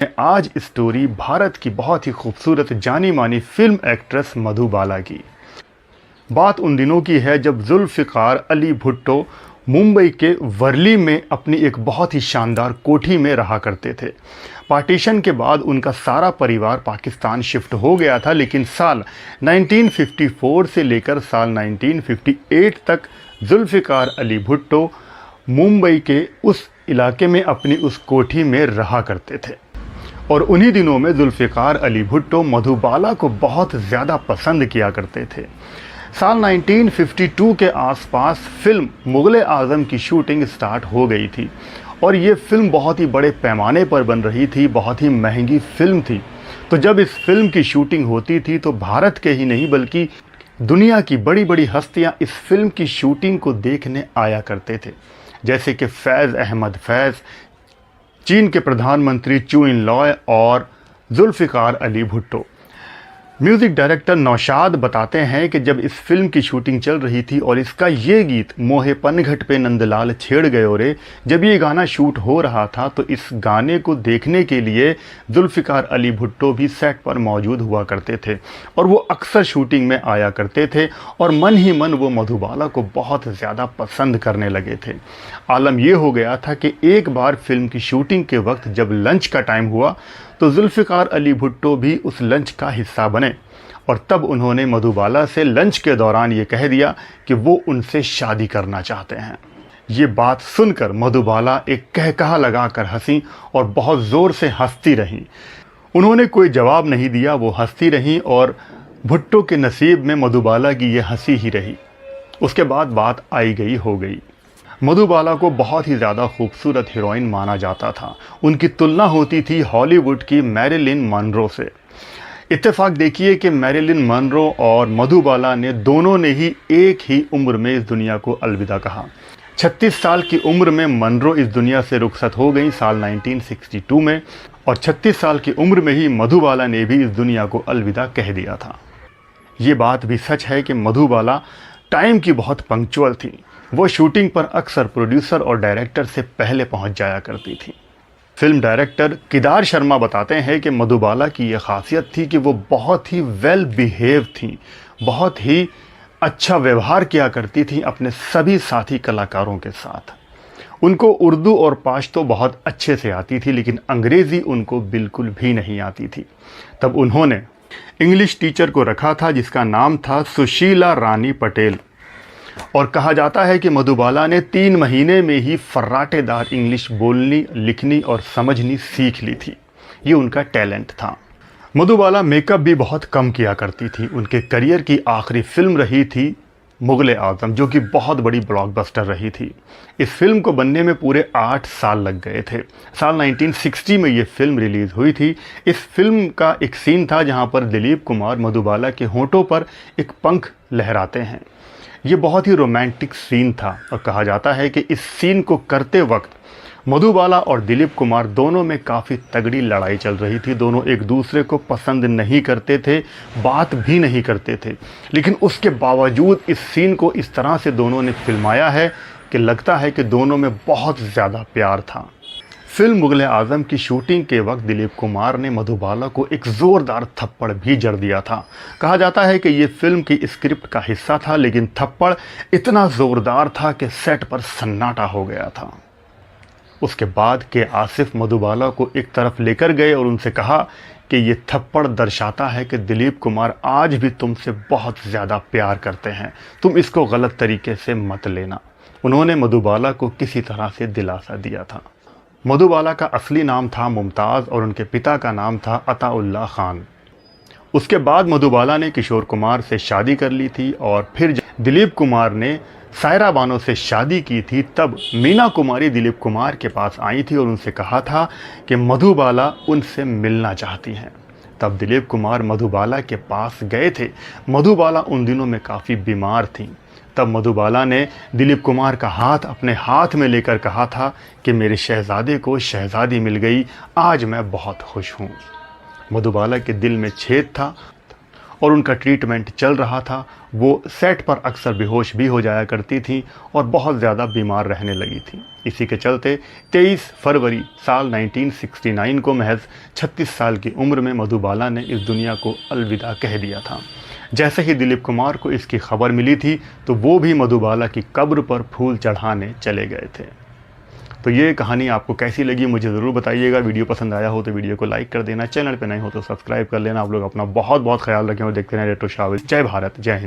आज स्टोरी भारत की बहुत ही खूबसूरत जानी मानी फिल्म एक्ट्रेस मधुबाला की। बात उन दिनों की है जब जुल्फ़िकार अली भुट्टो मुंबई के वर्ली में अपनी एक बहुत ही शानदार कोठी में रहा करते थे। पार्टीशन के बाद उनका सारा परिवार पाकिस्तान शिफ्ट हो गया था, लेकिन साल 1954 से लेकर साल 1958 तक जुल्फ़िकार अली भुट्टो मुंबई के उस इलाके में अपनी उस कोठी में रहा करते थे। और उन्हीं दिनों में जुल्फ़िकार अली भुट्टो मधुबाला को बहुत ज़्यादा पसंद किया करते थे। साल 1952 के आसपास फिल्म मुग़ल आज़म की शूटिंग स्टार्ट हो गई थी और ये फिल्म बहुत ही बड़े पैमाने पर बन रही थी, बहुत ही महंगी फिल्म थी। तो जब इस फिल्म की शूटिंग होती थी तो भारत के ही नहीं बल्कि दुनिया की बड़ी बड़ी हस्तियां इस फिल्म की शूटिंग को देखने आया करते थे, जैसे कि फैज़ अहमद फैज़, चीन के प्रधानमंत्री चू इन लॉय और जुल्फ़िकार अली भुट्टो। म्यूज़िक डायरेक्टर नौशाद बताते हैं कि जब इस फिल्म की शूटिंग चल रही थी और इसका ये गीत मोहे पनघट पे नंदलाल छेड़ गयो रे, जब ये गाना शूट हो रहा था तो इस गाने को देखने के लिए जुल्फ़िकार अली भुट्टो भी सेट पर मौजूद हुआ करते थे और वो अक्सर शूटिंग में आया करते थे और मन ही मन वो मधुबाला को बहुत ज़्यादा पसंद करने लगे थे। आलम ये हो गया था कि एक बार फिल्म की शूटिंग के वक्त जब लंच का टाइम हुआ तो जुल्फ़िकार अली भुट्टो भी उस लंच का हिस्सा बने और तब उन्होंने मधुबाला से लंच के दौरान ये कह दिया कि वो उनसे शादी करना चाहते हैं। ये बात सुनकर मधुबाला एक कहकहा लगाकर हंसी और बहुत ज़ोर से हंसती रहीं। उन्होंने कोई जवाब नहीं दिया, वो हंसती रहीं और भुट्टो के नसीब में मधुबाला की ये हंसी ही रही। उसके बाद बात आई गई हो गई। मधुबाला को बहुत ही ज़्यादा खूबसूरत हीरोइन माना जाता था। उनकी तुलना होती थी हॉलीवुड की मैरिलिन मनरो से। इत्तेफाक देखिए कि मैरिलिन मनरो और मधुबाला ने दोनों ने ही एक ही उम्र में इस दुनिया को अलविदा कहा। 36 साल की उम्र में मनरो इस दुनिया से रुखसत हो गई साल 1962 में और 36 साल की उम्र में ही मधुबाला ने भी इस दुनिया को अलविदा कह दिया था। ये बात भी सच है कि मधुबाला टाइम की बहुत पंक्चुअल थी। वो शूटिंग पर अक्सर प्रोड्यूसर और डायरेक्टर से पहले पहुंच जाया करती थी। फिल्म डायरेक्टर केदार शर्मा बताते हैं कि मधुबाला की ये खासियत थी कि वो बहुत ही वेल बिहेव थी, बहुत ही अच्छा व्यवहार किया करती थी अपने सभी साथी कलाकारों के साथ। उनको उर्दू और पाश्तो बहुत अच्छे से आती थी, लेकिन अंग्रेज़ी उनको बिल्कुल भी नहीं आती थी। तब उन्होंने इंग्लिश टीचर को रखा था जिसका नाम था सुशीला रानी पटेल और कहा जाता है कि मधुबाला ने 3 महीने में ही फर्राटेदार इंग्लिश बोलनी, लिखनी और समझनी सीख ली थी। ये उनका टैलेंट था। मधुबाला मेकअप भी बहुत कम किया करती थी। उनके करियर की आखिरी फिल्म रही थी मुग़ल आज़म, जो कि बहुत बड़ी ब्लॉकबस्टर रही थी। इस फिल्म को बनने में पूरे 8 साल लग गए थे। साल 1960 में ये फिल्म रिलीज़ हुई थी। इस फिल्म का एक सीन था जहाँ पर दिलीप कुमार मधुबाला के होंठों पर एक पंख लहराते हैं। ये बहुत ही रोमांटिक सीन था और कहा जाता है कि इस सीन को करते वक्त मधुबाला और दिलीप कुमार दोनों में काफ़ी तगड़ी लड़ाई चल रही थी। दोनों एक दूसरे को पसंद नहीं करते थे, बात भी नहीं करते थे, लेकिन उसके बावजूद इस सीन को इस तरह से दोनों ने फिल्माया है कि लगता है कि दोनों में बहुत ज़्यादा प्यार था। फिल्म मुग़ल आज़म की शूटिंग के वक्त दिलीप कुमार ने मधुबाला को एक ज़ोरदार थप्पड़ भी जड़ दिया था। कहा जाता है कि ये फिल्म की स्क्रिप्ट का हिस्सा था, लेकिन थप्पड़ इतना ज़ोरदार था कि सेट पर सन्नाटा हो गया था। उसके बाद के आसिफ मधुबाला को एक तरफ लेकर गए और उनसे कहा कि ये थप्पड़ दर्शाता है कि दिलीप कुमार आज भी तुमसे बहुत ज़्यादा प्यार करते हैं, तुम इसको गलत तरीके से मत लेना। उन्होंने मधुबाला को किसी तरह से दिलासा दिया था। मधुबाला का असली नाम था मुमताज़ और उनके पिता का नाम था अताउल्लाह खान। उसके बाद मधुबाला ने किशोर कुमार से शादी कर ली थी और फिर जब दिलीप कुमार ने सायरा बानो से शादी की थी तब मीना कुमारी दिलीप कुमार के पास आई थी और उनसे कहा था कि मधुबाला उनसे मिलना चाहती हैं। तब दिलीप कुमार मधुबाला के पास गए थे। मधुबाला उन दिनों में काफ़ी बीमार थीं। तब मधुबाला ने दिलीप कुमार का हाथ अपने हाथ में लेकर कहा था कि मेरे शहज़ादे को शहज़ादी मिल गई, आज मैं बहुत खुश हूँ। मधुबाला के दिल में छेद था और उनका ट्रीटमेंट चल रहा था। वो सेट पर अक्सर बेहोश भी हो जाया करती थीं और बहुत ज़्यादा बीमार रहने लगी थीं। इसी के चलते 23 फरवरी साल 1969 को महज 36 साल की उम्र में मधुबाला ने इस दुनिया को अलविदा कह दिया था। जैसे ही दिलीप कुमार को इसकी खबर मिली थी तो वो भी मधुबाला की कब्र पर फूल चढ़ाने चले गए थे। तो ये कहानी आपको कैसी लगी मुझे ज़रूर बताइएगा। वीडियो पसंद आया हो तो वीडियो को लाइक कर देना, चैनल पे नए हो तो सब्सक्राइब कर लेना। आप लोग अपना बहुत बहुत ख्याल रखें और देखते रहें रेट्रो शाविल। जय भारत, जय हिंद।